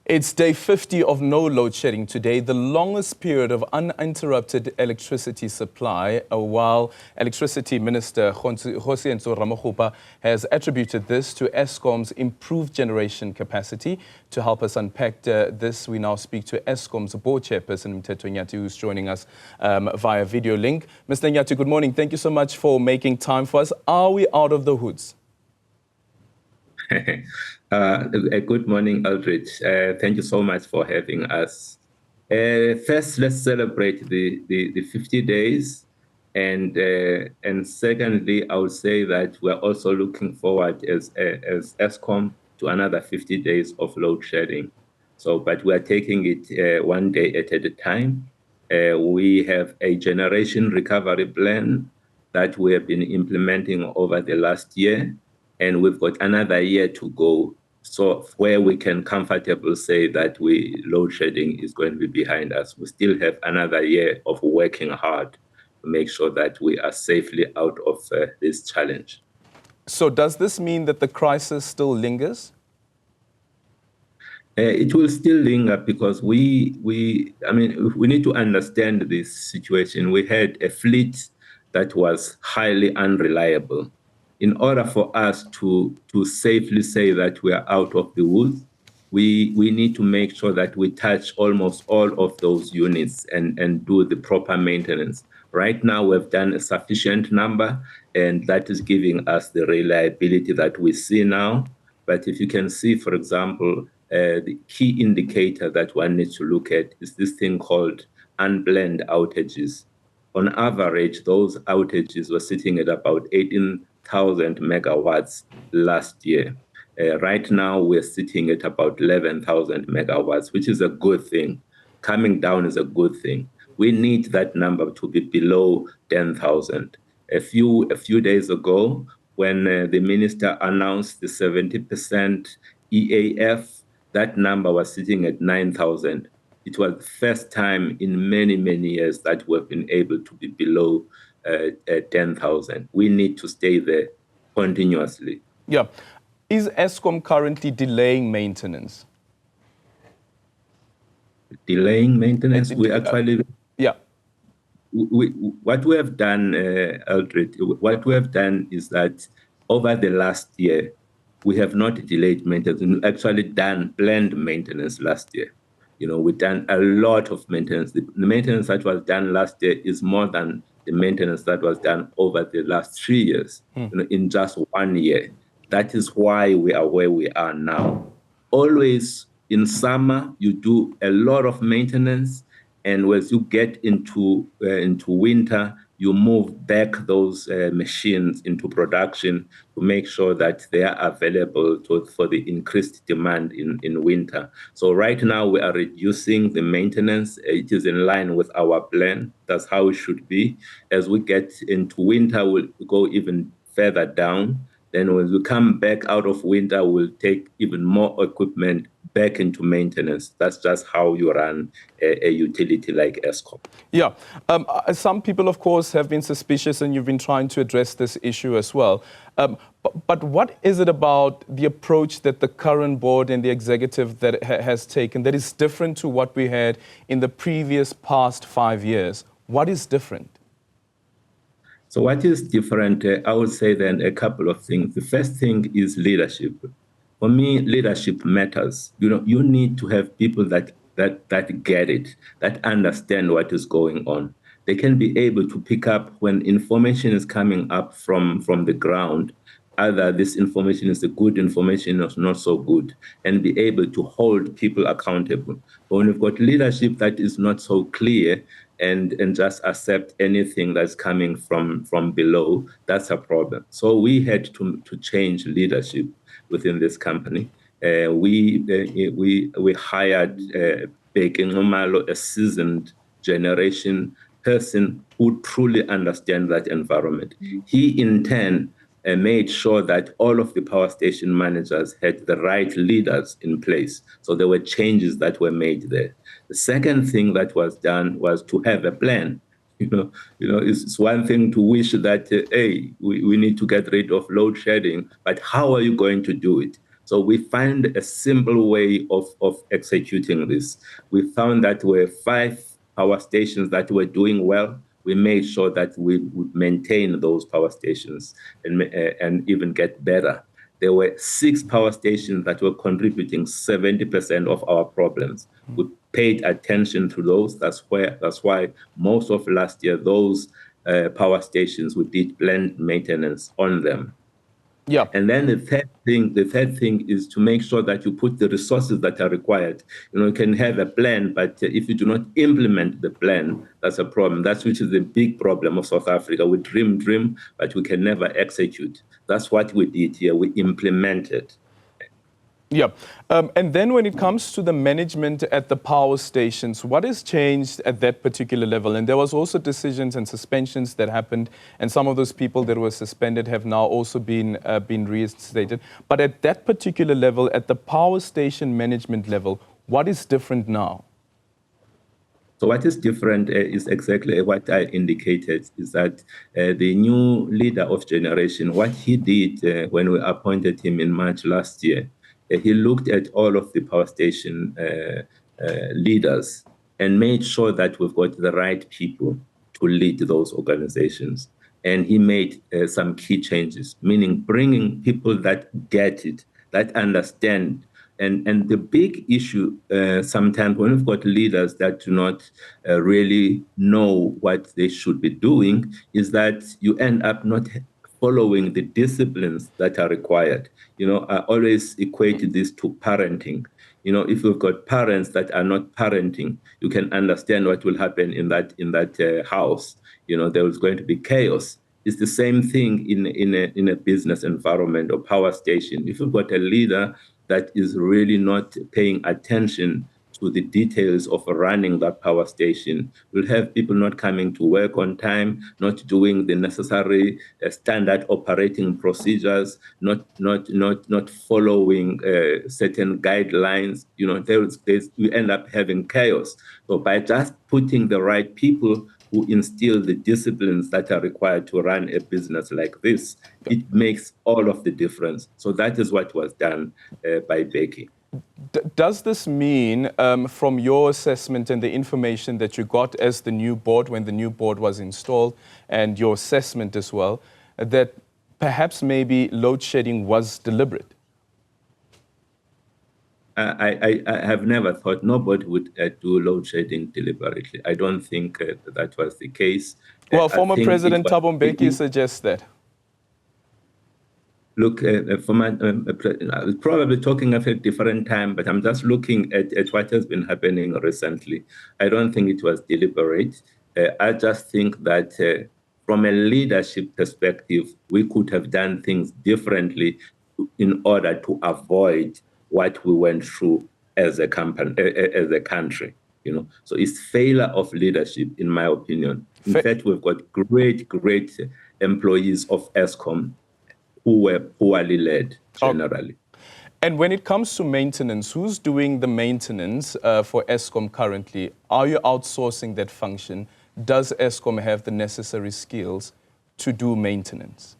It's day 50 of no load shedding today, the longest period of uninterrupted electricity supply, while Electricity Minister Kgosientsho Ramokgopa has attributed this to Eskom's improved generation capacity. To help us unpack this, we now speak to Eskom's board chairperson, Mteto Nyati, who's joining us via video link. Mr. Nyati, good morning. Thank you so much for making time for us. Are we out of the woods? Good morning, Aldrich. Thank you so much for having us. First, let's celebrate the 50 days. And secondly, I would say that we're also looking forward as Eskom to another 50 days of load shedding. But we are taking it one day at a time. We have a generation recovery plan that we have been implementing over the last year. And we've got another year to go, so where we can comfortably say that load shedding is going to be behind us. We still have another year of working hard to make sure that we are safely out of this challenge. So does this mean that the crisis still lingers? It will still linger because we need to understand this situation. We had a fleet that was highly unreliable. In order for us to safely say that we are out of the woods, we need to make sure that we touch almost all of those units and do the proper maintenance. Right now, we've done a sufficient number, and that is giving us the reliability that we see now. But if you can see, for example, the key indicator that one needs to look at is this thing called unplanned outages. On average, those outages were sitting at about 18,000 megawatts last year. Right now, we're sitting at about 11,000 megawatts, which is a good thing. Coming down is a good thing. We need that number to be below 10,000. A few days ago, when the minister announced the 70% EAF, that number was sitting at 9,000. It was the first time in many, many years that we've been able to be below 10,000. We need to stay there continuously. Yeah. Is Eskom currently delaying maintenance? Delaying maintenance? We actually... yeah. What we have done, Aldred, what we have done is that over the last year, we have not delayed maintenance. We've actually done planned maintenance last year. We've done a lot of maintenance. The maintenance that was done last year is more than the maintenance that was done over the last 3 years, in just 1 year. That is why we are where we are now. Always in summer, you do a lot of maintenance, and as you get into winter, you move back those machines into production to make sure that they are available for the increased demand in winter. So right now we are reducing the maintenance. It is in line with our plan. That's how it should be. As we get into winter, we'll go even further down. Then when we come back out of winter, we'll take even more equipment back into maintenance. That's just how you run a utility like Eskom. Yeah. Some people, of course, have been suspicious, and you've been trying to address this issue as well. But what is it about the approach that the current board and the executive that has taken that is different to what we had in the previous past 5 years? What is different? So what is different, I would say then a couple of things. The first thing is leadership. For me, leadership matters. You need to have people that get it, that understand what is going on. They can be able to pick up when information is coming up from the ground, either this information is a good information or not so good, and be able to hold people accountable. But when you've got leadership that is not so clear and just accept anything that's coming from below, that's a problem. So we had to change leadership within this company. We hired a seasoned generation person who truly understands that environment. He, in turn, made sure that all of the power station managers had the right leaders in place. So there were changes that were made there. The second thing that was done was to have a plan. It's one thing to wish that, hey, we need to get rid of load shedding, but how are you going to do it? So we find a simple way of executing this. We found that there were 5 power stations that were doing well. We made sure that we would maintain those power stations and even get better. There were 6 power stations that were contributing 70% of our problems. We paid attention to those. That's why most of last year, those power stations, we did planned maintenance on them. Yeah. And then the third thing is to make sure that you put the resources that are required. You can have a plan, but if you do not implement the plan, that's a problem. That's which is the big problem of South Africa. We dream, but we can never execute. That's what we did here. We implemented. Yeah. And then when it comes to the management at the power stations, what has changed at that particular level? And there was also decisions and suspensions that happened, and some of those people that were suspended have now also been reinstated. But at that particular level, at the power station management level, what is different now? So what is different is exactly what I indicated, is that the new leader of generation, what he did when we appointed him in March last year, he looked at all of the power station leaders and made sure that we've got the right people to lead those organizations. And he made some key changes, meaning bringing people that get it, that understand. And the big issue sometimes when we've got leaders that do not really know what they should be doing is that you end up not following the disciplines that are required. I always equate this to parenting. If you've got parents that are not parenting, you can understand what will happen in that house. There is going to be chaos. It's the same thing in a business environment or power station. If you've got a leader that is really not paying attention to the details of running that power station, we'll have people not coming to work on time, not doing the necessary standard operating procedures, not following certain guidelines. We end up having chaos. So by just putting the right people who instill the disciplines that are required to run a business like this, it makes all of the difference. So that is what was done by Becky. Does this mean, from your assessment and the information that you got as the new board, when the new board was installed, and your assessment as well, that perhaps maybe load shedding was deliberate? I have never thought nobody would do load shedding deliberately. I don't think that was the case. Well, former President Thabo Mbeki suggests that. Look, I was probably talking at a different time, but I'm just looking at what has been happening recently. I don't think it was deliberate. I just think that from a leadership perspective, we could have done things differently in order to avoid what we went through as a country. So it's failure of leadership, in my opinion. In fact, we've got great employees of Eskom who were poorly led generally. And when it comes to maintenance, who's doing the maintenance for Eskom currently? Are you outsourcing that function? Does Eskom have the necessary skills to do maintenance?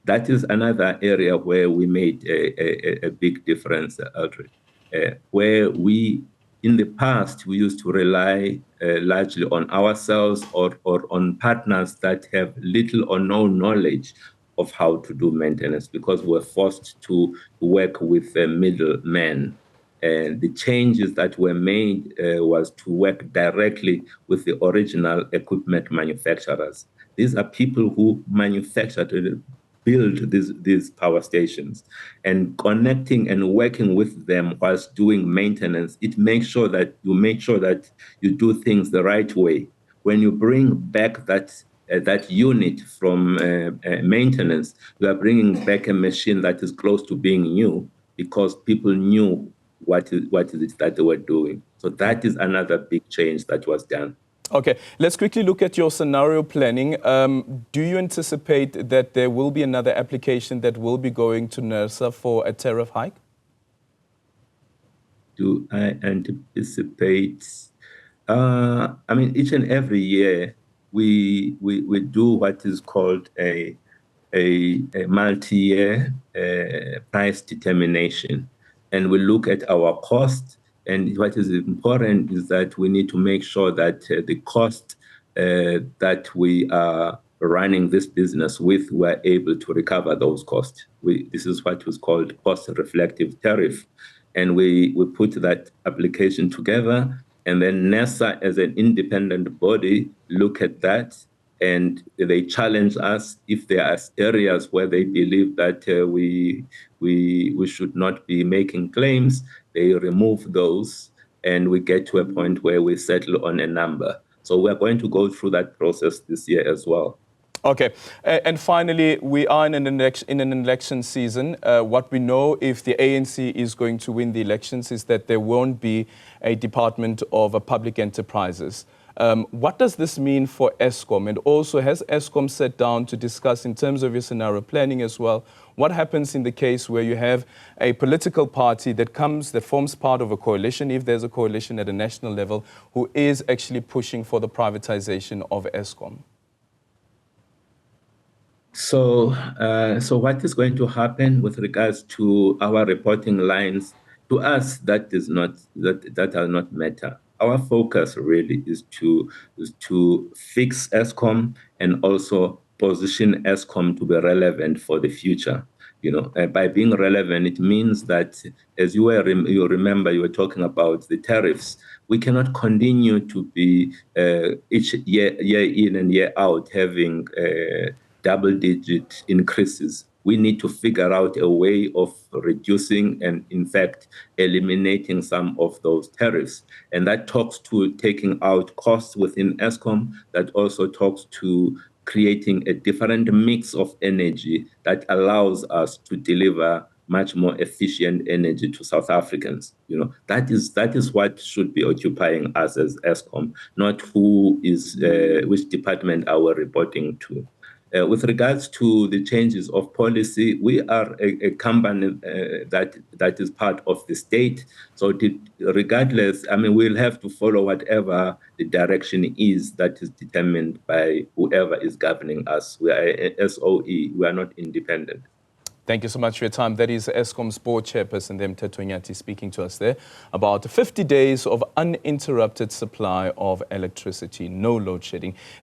That is another area where we made a big difference, Aldred. Where in the past, we used to rely largely on ourselves or on partners that have little or no knowledge of how to do maintenance, because we're forced to work with middlemen. And the changes that were made was to work directly with the original equipment manufacturers. These are people who manufactured, build these power stations, and connecting and working with them whilst doing maintenance. It makes sure that you do things the right way. When you bring back that unit from maintenance, we are bringing back a machine that is close to being new, because people knew what is it that they were doing. So that is another big change that was done. Okay, let's quickly look at your scenario planning. Do you anticipate that there will be another application that will be going to NERSA for a tariff hike? Do I anticipate? Each and every year, we do what is called a a multi-year price determination, and we look at our cost. And what is important is that we need to make sure that the cost that we are running this business with, we're able to recover those costs. This is what was called cost-reflective tariff. And we put that application together, and then NESA, as an independent body, look at that, and they challenge us if there are areas where they believe that we should not be making claims. They remove those, and we get to a point where we settle on a number. So we're going to go through that process this year as well. Okay. And finally, we are in an election season. What we know, if the ANC is going to win the elections, is that there won't be a Department of Public Enterprises. What does this mean for Eskom? And also, has Eskom sat down to discuss, in terms of your scenario planning as well, what happens in the case where you have a political party that forms part of a coalition, if there's a coalition at a national level, who is actually pushing for the privatization of Eskom? So what is going to happen with regards to our reporting lines? To us, that does not matter. Our focus really is to fix Eskom and also position Eskom to be relevant for the future. By being relevant, it means that, as you remember, you were talking about the tariffs. We cannot continue to be each year in and year out having double-digit increases. We need to figure out a way of reducing and, in fact, eliminating some of those tariffs. And that talks to taking out costs within Eskom. That also talks to creating a different mix of energy that allows us to deliver much more efficient energy to South Africans. That is what should be occupying us as Eskom, not which department are we reporting to. With regards to the changes of policy, we are a company that is part of the state. So regardless, we'll have to follow whatever the direction is that is determined by whoever is governing us. We are a SOE, we are not independent. Thank you so much for your time. That is Eskom's board chairperson, Mteto Nyati, speaking to us there about 50 days of uninterrupted supply of electricity, no load shedding.